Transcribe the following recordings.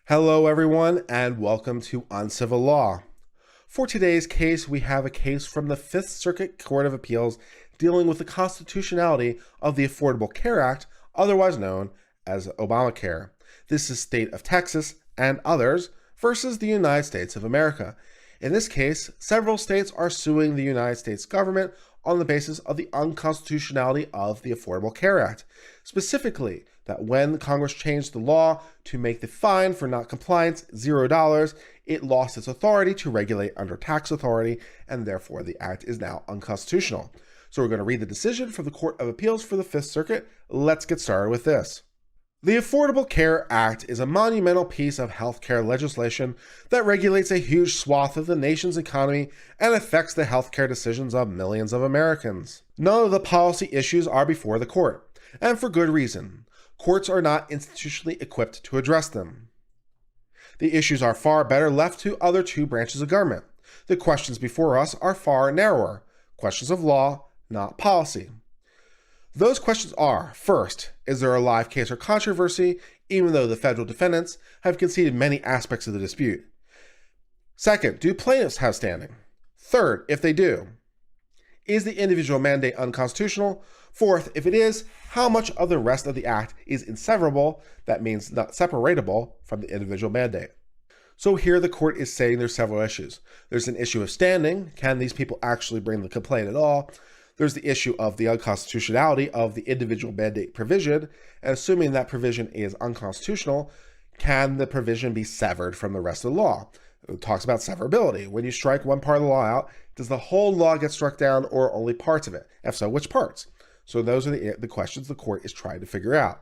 Hello everyone and welcome to Uncivil Law. For today's case, we have a case from the Fifth Circuit Court of Appeals dealing with the constitutionality of the Affordable Care Act, otherwise known as Obamacare. This is State of Texas and others versus the United States of America. In this case, several states are suing the United States government on the basis of the unconstitutionality of the Affordable Care Act. Specifically, that when Congress changed the law to make the fine for not compliance $0, it lost its authority to regulate under tax authority, and therefore the act is now unconstitutional. So we're going to read the decision from the Court of Appeals for the Fifth Circuit. Let's get started with this. The Affordable Care Act is a monumental piece of healthcare legislation that regulates a huge swath of the nation's economy and affects the healthcare decisions of millions of Americans. None of the policy issues are before the court, and for good reason. Courts are not institutionally equipped to address them. The issues are far better left to other two branches of government. The questions before us are far narrower, questions of law, not policy. Those questions are, first, is there a live case or controversy, even though the federal defendants have conceded many aspects of the dispute? Second, do plaintiffs have standing? Third, if they do, is the individual mandate unconstitutional? Fourth, if it is, how much of the rest of the act is inseverable, that means not separatable, from the individual mandate? So here the court is saying there's several issues. There's an issue of standing. Can these people actually bring the complaint at all? There's the issue of the unconstitutionality of the individual mandate provision, and assuming that provision is unconstitutional, can the provision be severed from the rest of the law? It talks about severability. When you strike one part of the law out, does the whole law get struck down or only parts of it? If so, which parts? So those are the questions the court is trying to figure out.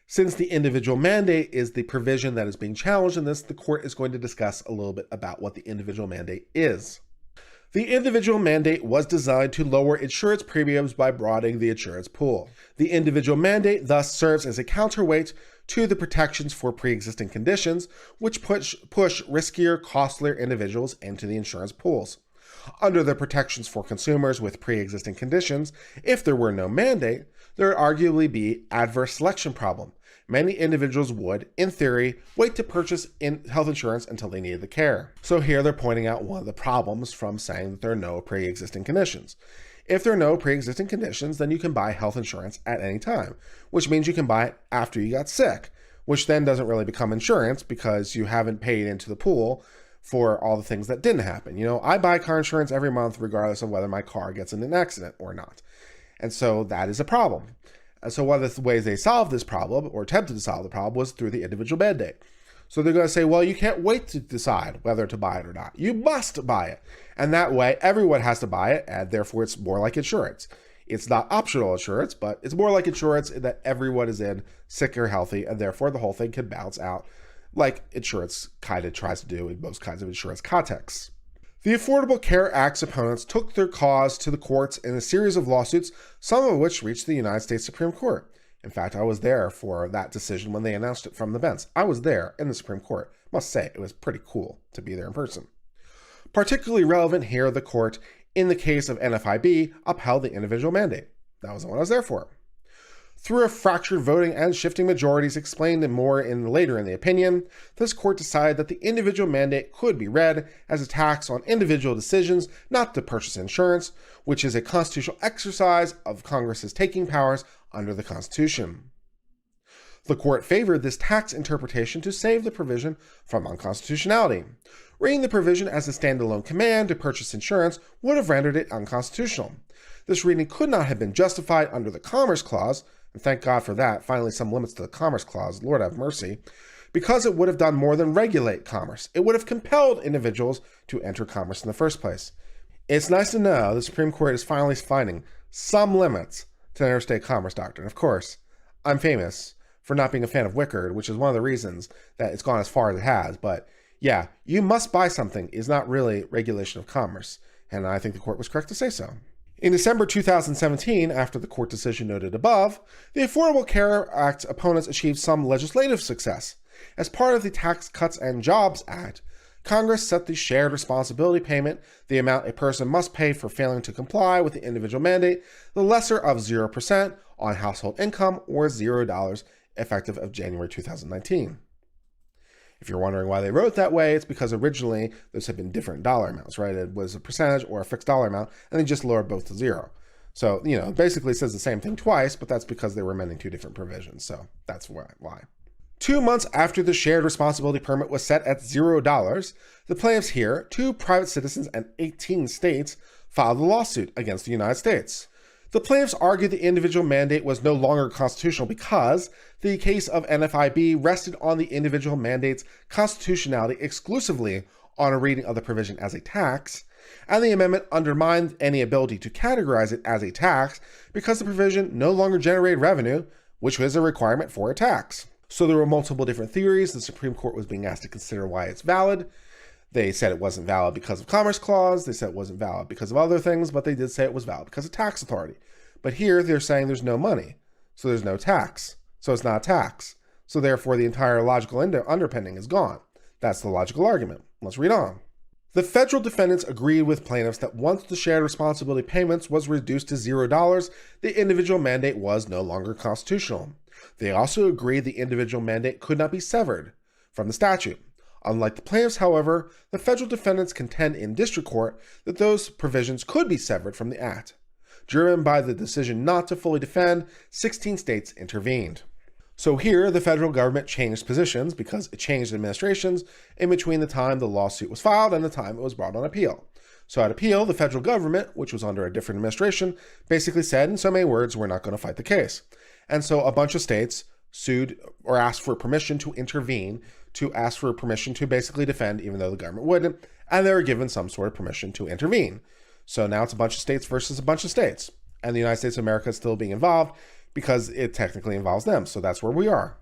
Since the individual mandate is the provision that is being challenged in this, the court is going to discuss a little bit about what the individual mandate is. The individual mandate was designed to lower insurance premiums by broadening the insurance pool. The individual mandate thus serves as a counterweight to the protections for pre-existing conditions, which push riskier, costlier individuals into the insurance pools. Under the protections for consumers with pre-existing conditions, if there were no mandate, there would arguably be adverse selection problem. Many individuals would, in theory, wait to purchase health insurance until they needed the care. So here they're pointing out one of the problems from saying that there are no pre-existing conditions. If there are no pre-existing conditions, then you can buy health insurance at any time, which means you can buy it after you got sick, which then doesn't really become insurance because you haven't paid into the pool for all the things that didn't happen. You know, I buy car insurance every month regardless of whether my car gets in an accident or not. And so that is a problem. And so one of the ways they solved this problem, or attempted to solve the problem, was through the individual mandate. So they're going to say, well, you can't wait to decide whether to buy it or not. You must buy it. And that way, everyone has to buy it, and therefore it's more like insurance. It's not optional insurance, but it's more like insurance in that everyone is in, sick or healthy, and therefore the whole thing can balance out like insurance kind of tries to do in most kinds of insurance contexts. The Affordable Care Act's opponents took their cause to the courts in a series of lawsuits, some of which reached the United States Supreme Court. In fact, I was there for that decision when they announced it from the bench. I was there in the Supreme Court. Must say, it was pretty cool to be there in person. Particularly relevant here, the court, in the case of NFIB, upheld the individual mandate. That was the one I was there for. Through a fractured voting and shifting majorities explained more later in the opinion, this court decided that the individual mandate could be read as a tax on individual decisions not to purchase insurance, which is a constitutional exercise of Congress's taking powers under the Constitution. The court favored this tax interpretation to save the provision from unconstitutionality. Reading the provision as a standalone command to purchase insurance would have rendered it unconstitutional. This reading could not have been justified under the Commerce Clause, and thank God for that, finally some limits to the Commerce Clause, Lord have mercy, because it would have done more than regulate commerce. It would have compelled individuals to enter commerce in the first place. It's nice to know the Supreme Court is finally finding some limits to the interstate commerce doctrine. Of course, I'm famous for not being a fan of Wickard, which is one of the reasons that it's gone as far as it has, but yeah, you must buy something is not really regulation of commerce, and I think the court was correct to say so. In December 2017, after the court decision noted above, the Affordable Care Act's opponents achieved some legislative success. As part of the Tax Cuts and Jobs Act, Congress set the shared responsibility payment, the amount a person must pay for failing to comply with the individual mandate, the lesser of 0% on household income or $0 effective of January 2019. If you're wondering why they wrote it that way, it's because originally those had been different dollar amounts, right? It was a percentage or a fixed dollar amount, and they just lowered both to zero. So, basically it says the same thing twice, but that's because they were amending two different provisions. So that's why. 2 months after the shared responsibility permit was set at $0, the plaintiffs here, 2 private citizens and 18 states, filed a lawsuit against the United States. The plaintiffs argued the individual mandate was no longer constitutional because the case of NFIB rested on the individual mandate's constitutionality exclusively on a reading of the provision as a tax, and the amendment undermined any ability to categorize it as a tax because the provision no longer generated revenue, which was a requirement for a tax. So there were multiple different theories. The Supreme Court was being asked to consider why it's valid. They said it wasn't valid because of Commerce Clause. They said it wasn't valid because of other things, but they did say it was valid because of tax authority. But here they're saying there's no money, so there's no tax. So it's not a tax. So therefore the entire logical underpinning is gone. That's the logical argument. Let's read on. The federal defendants agreed with plaintiffs that once the shared responsibility payments was reduced to $0, the individual mandate was no longer constitutional. They also agreed the individual mandate could not be severed from the statute. Unlike the plaintiffs, however, the federal defendants contend in district court that those provisions could be severed from the act. Driven by the decision not to fully defend, 16 states intervened. So here, the federal government changed positions because it changed administrations in between the time the lawsuit was filed and the time it was brought on appeal. So at appeal, the federal government, which was under a different administration, basically said in so many words, we're not going to fight the case. And so a bunch of states sued or asked for permission to intervene, to ask for permission to basically defend, even though the government wouldn't, and they were given some sort of permission to intervene. So now it's a bunch of states versus a bunch of states. And the United States of America is still being involved because it technically involves them. So that's where we are.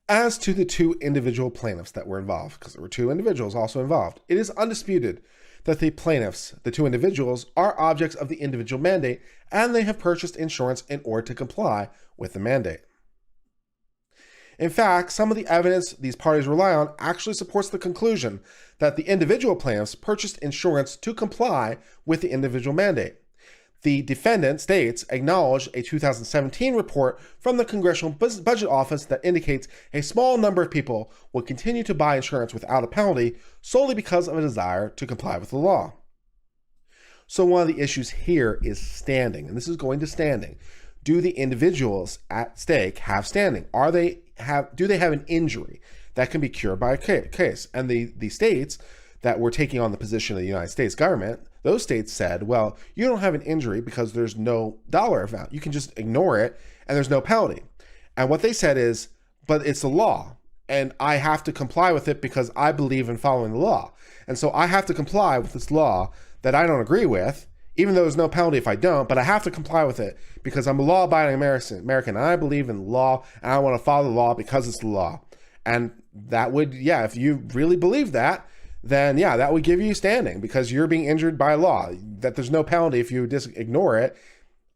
As to the 2 individual plaintiffs that were involved, because there were 2 individuals also involved, it is undisputed that the plaintiffs, the 2 individuals, are objects of the individual mandate, and they have purchased insurance in order to comply with the mandate. In fact, some of the evidence these parties rely on actually supports the conclusion that the individual plaintiffs purchased insurance to comply with the individual mandate. The defendant states acknowledged a 2017 report from the Congressional Budget Office that indicates a small number of people will continue to buy insurance without a penalty solely because of a desire to comply with the law. So one of the issues here is standing, and this is going to standing. Do the individuals at stake have standing? Do they have an injury that can be cured by a case? And the states that were taking on the position of the United States government, those states said, well, you don't have an injury because there's no dollar amount. You can just ignore it and there's no penalty. And what they said is, but it's a law and I have to comply with it because I believe in following the law. And so I have to comply with this law that I don't agree with, even though there's no penalty if I don't, but I have to comply with it because I'm a law-abiding American and I believe in law and I want to follow the law because it's the law. And that would, if you really believe that, then that would give you standing because you're being injured by law, that there's no penalty if you just ignore it.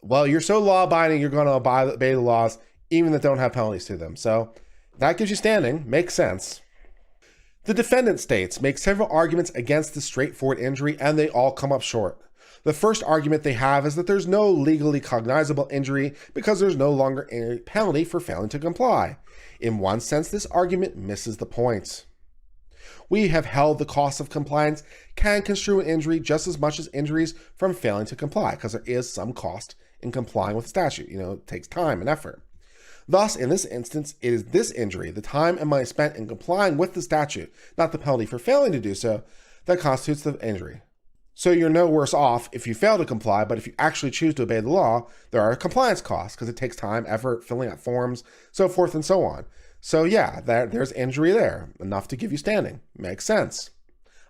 Well, you're so law-abiding, you're going to obey the laws, even that don't have penalties to them. So that gives you standing. Makes sense. The defendant states make several arguments against the straightforward injury, and they all come up short. The first argument they have is that there's no legally cognizable injury because there's no longer a penalty for failing to comply. In one sense, this argument misses the point. We have held the cost of compliance can construe an injury just as much as injuries from failing to comply, because there is some cost in complying with the statute. It takes time and effort. Thus, in this instance, it is this injury, the time and money spent in complying with the statute, not the penalty for failing to do so, that constitutes the injury. So you're no worse off if you fail to comply, but if you actually choose to obey the law, there are compliance costs because it takes time, effort, filling out forms, so forth and so on. So there's injury there, enough to give you standing. Makes sense.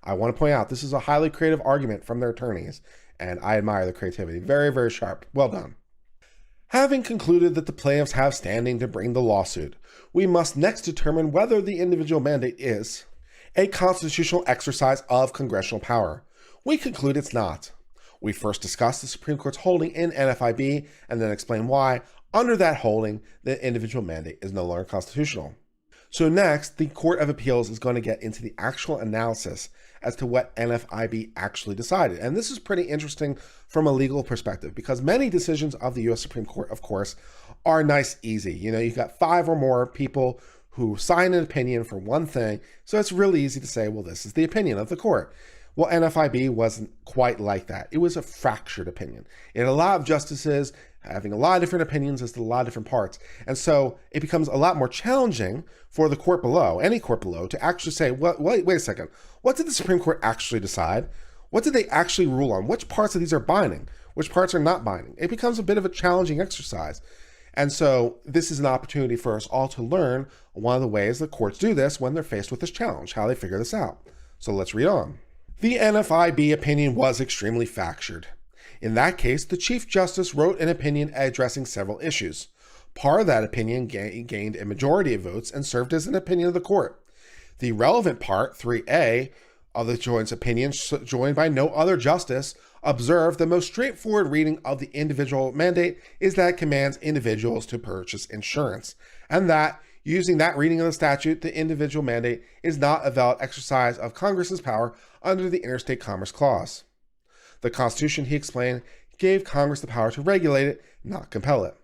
I want to point out this is a highly creative argument from their attorneys, and I admire the creativity. Very, very sharp. Well done. Having concluded that the plaintiffs have standing to bring the lawsuit, we must next determine whether the individual mandate is a constitutional exercise of congressional power. We conclude it's not. We first discuss the Supreme Court's holding in NFIB and then explain why, under that holding, the individual mandate is no longer constitutional. So next, the Court of Appeals is going to get into the actual analysis as to what NFIB actually decided. And this is pretty interesting from a legal perspective because many decisions of the U.S. Supreme Court, of course, are nice, easy. You've got 5 or more people who sign an opinion for one thing, so it's really easy to say, well, this is the opinion of the court. Well, NFIB wasn't quite like that. It was a fractured opinion. It had a lot of justices having a lot of different opinions as to a lot of different parts. And so it becomes a lot more challenging for the court below, any court below, to actually say, well, wait a second, what did the Supreme Court actually decide? What did they actually rule on? Which parts of these are binding? Which parts are not binding? It becomes a bit of a challenging exercise. And so this is an opportunity for us all to learn one of the ways the courts do this when they're faced with this challenge, how they figure this out. So let's read on. The NFIB opinion was extremely fractured. In that case, the Chief Justice wrote an opinion addressing several issues. Part of that opinion gained a majority of votes and served as an opinion of the court. The relevant part, 3A, of the joint's opinion, joined by no other justice, observed the most straightforward reading of the individual mandate is that it commands individuals to purchase insurance, and that, using that reading of the statute, the individual mandate is not a valid exercise of Congress's power under the Interstate Commerce Clause. The Constitution, he explained, gave Congress the power to regulate it, not compel it.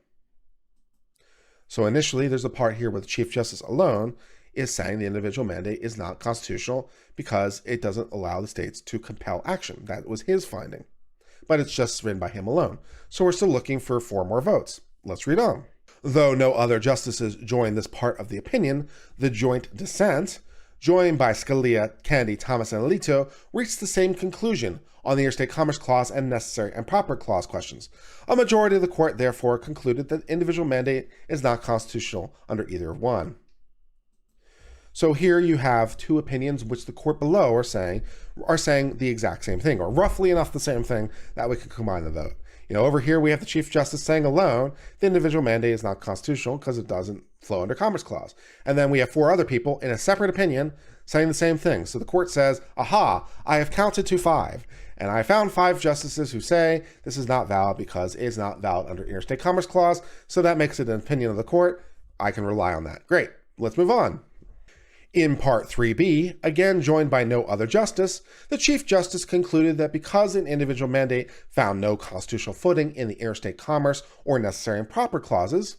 So initially, there's a part here where the Chief Justice alone is saying the individual mandate is not constitutional because it doesn't allow the states to compel action. That was his finding. But it's just written by him alone. So we're still looking for 4 more votes. Let's read on. Though no other justices joined this part of the opinion, the joint dissent, joined by Scalia, Kennedy, Thomas, and Alito, reached the same conclusion on the Interstate Commerce Clause and Necessary and Proper Clause questions. A majority of the court therefore concluded that individual mandate is not constitutional under either one. So here you have 2 opinions which the court below are saying the exact same thing, or roughly enough the same thing that we could combine the vote. Over here we have the Chief Justice saying alone the individual mandate is not constitutional because it doesn't flow under Commerce Clause. And then we have 4 other people in a separate opinion saying the same thing. So the court says, aha, I have counted to 5. And I found 5 justices who say this is not valid because it is not valid under Interstate Commerce Clause. So that makes it an opinion of the court. I can rely on that. Great. Let's move on. In Part 3B, again joined by no other justice, the Chief Justice concluded that because an individual mandate found no constitutional footing in the interstate commerce or necessary and proper clauses,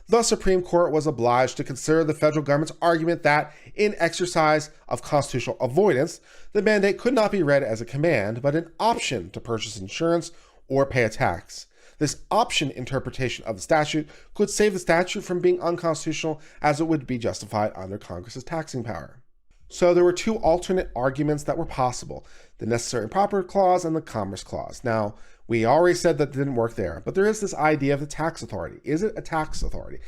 the Supreme Court was obliged to consider the federal government's argument that, in exercise of constitutional avoidance, the mandate could not be read as a command, but an option to purchase insurance or pay a tax. This option interpretation of the statute could save the statute from being unconstitutional, as it would be justified under Congress's taxing power. So there were 2 alternate arguments that were possible, the Necessary and Proper Clause and the Commerce Clause. Now, we already said that didn't work there, but there is this idea of the tax authority. Is it a tax authority?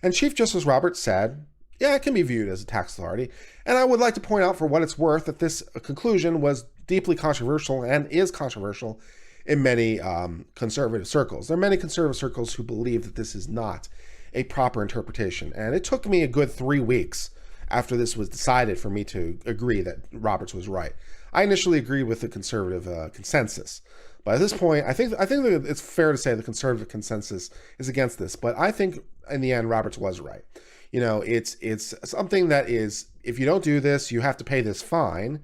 And Chief Justice Roberts said, yeah, it can be viewed as a tax authority. And I would like to point out for what it's worth that this conclusion was deeply controversial and is controversial in many conservative circles. There are many conservative circles who believe that this is not a proper interpretation. And it took me a good 3 weeks after this was decided for me to agree that Roberts was right. I initially agreed with the conservative consensus. But at this point, I think that it's fair to say the conservative consensus is against this. But I think in the end, Roberts was right. It's something that is, if you don't do this, you have to pay this fine.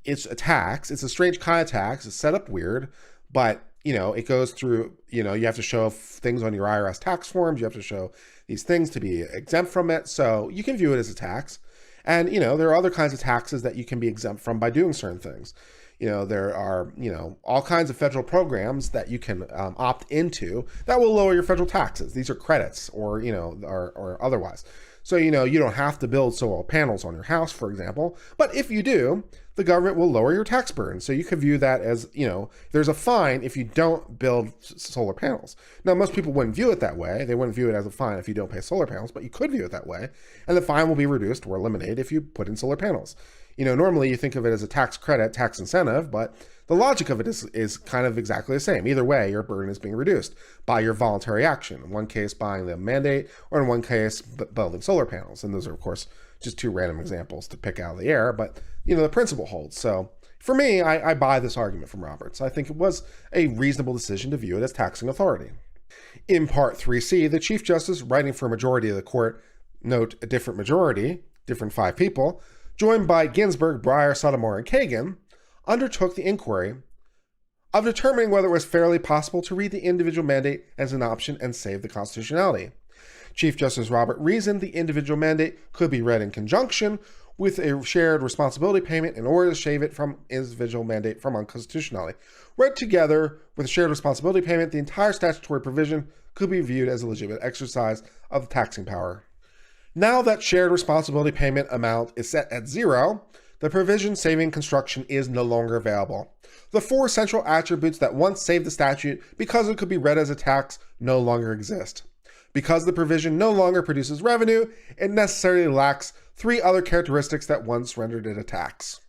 It's a tax. It's a strange kind of tax. It's set up weird. But, it goes through, you have to show things on your IRS tax forms. You have to show these things to be exempt from it. So you can view it as a tax. And, there are other kinds of taxes that you can be exempt from by doing certain things. There are, all kinds of federal programs that you can opt into that will lower your federal taxes. These are credits or, or otherwise. So, you don't have to build solar panels on your house, for example. But if you do, the government will lower your tax burden. So you could view that as, there's a fine if you don't build solar panels. Now, most people wouldn't view it that way. They wouldn't view it as a fine if you don't pay solar panels, but you could view it that way. And the fine will be reduced or eliminated if you put in solar panels. Normally you think of it as a tax credit, tax incentive, but the logic of it is kind of exactly the same. Either way, your burden is being reduced by your voluntary action. In one case, buying the mandate, or in one case, building solar panels. And those are, of course, just 2 random examples to pick out of the air, but, the principle holds. So for me, I buy this argument from Roberts. I think it was a reasonable decision to view it as taxing authority. In Part 3C, the Chief Justice, writing for a majority of the court, note a different majority, different 5 people, joined by Ginsburg, Breyer, Sotomayor, and Kagan, undertook the inquiry of determining whether it was fairly possible to read the individual mandate as an option and save the constitutionality. Chief Justice Robert reasoned the individual mandate could be read in conjunction with a shared responsibility payment in order to shave it from individual mandate from unconstitutionality. Read together with a shared responsibility payment, the entire statutory provision could be viewed as a legitimate exercise of the taxing power. Now that shared responsibility payment amount is set at zero, the provision saving construction is no longer available. The four central attributes that once saved the statute because it could be read as a tax no longer exist. Because the provision no longer produces revenue, it necessarily lacks three other characteristics that once rendered it a tax.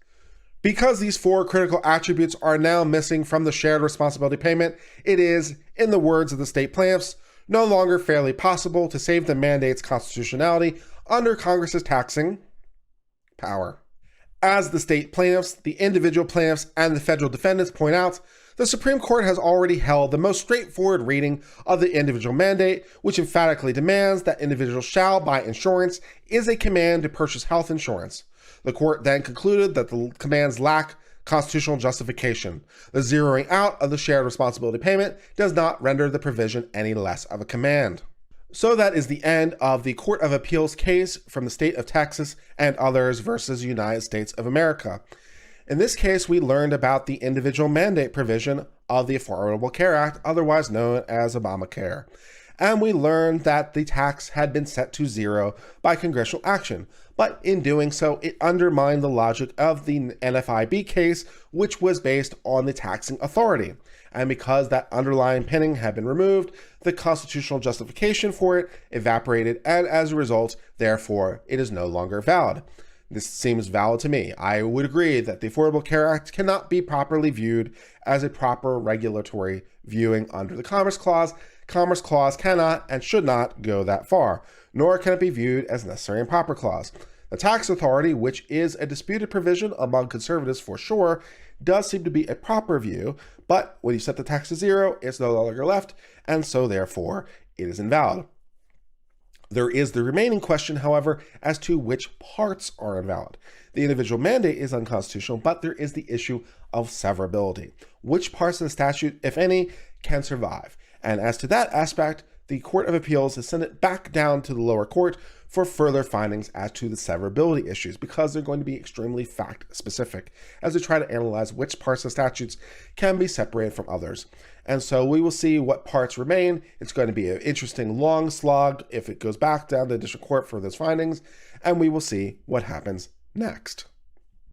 Because these four critical attributes are now missing from the shared responsibility payment, it is, in the words of the state plaintiffs, no longer fairly possible to save the mandate's constitutionality under Congress's taxing power. As the state plaintiffs, the individual plaintiffs, and the federal defendants point out, the Supreme Court has already held the most straightforward reading of the individual mandate, which emphatically demands that individuals shall buy insurance, is a command to purchase health insurance. The court then concluded that the commands lack constitutional justification. The zeroing out of the shared responsibility payment does not render the provision any less of a command. So that is the end of the Court of Appeals case from the state of Texas and others versus United States of America. In this case, we learned about the individual mandate provision of the Affordable Care Act, otherwise known as Obamacare. And we learned that the tax had been set to zero by congressional action. But in doing so, it undermined the logic of the NFIB case, which was based on the taxing authority. And because that underlying pinning had been removed, the constitutional justification for it evaporated, and as a result, therefore, it is no longer valid. This seems valid to me. I would agree that the Affordable Care Act cannot be properly viewed as a proper regulatory viewing under the Commerce Clause. Commerce Clause cannot and should not go that far, nor can it be viewed as necessary and proper clause. The tax authority, which is a disputed provision among conservatives for sure, does seem to be a proper view, but when you set the tax to zero, it's no longer left, and so therefore it is invalid. There is the remaining question, however, as to which parts are invalid. The individual mandate is unconstitutional, but there is the issue of severability. Which parts of the statute, if any, can survive? And as to that aspect, the Court of Appeals has sent it back down to the lower court for further findings as to the severability issues, because they're going to be extremely fact-specific as they try to analyze which parts of statutes can be separated from others. And so we will see what parts remain. It's going to be an interesting long slog if it goes back down to the district court for those findings, and we will see what happens next.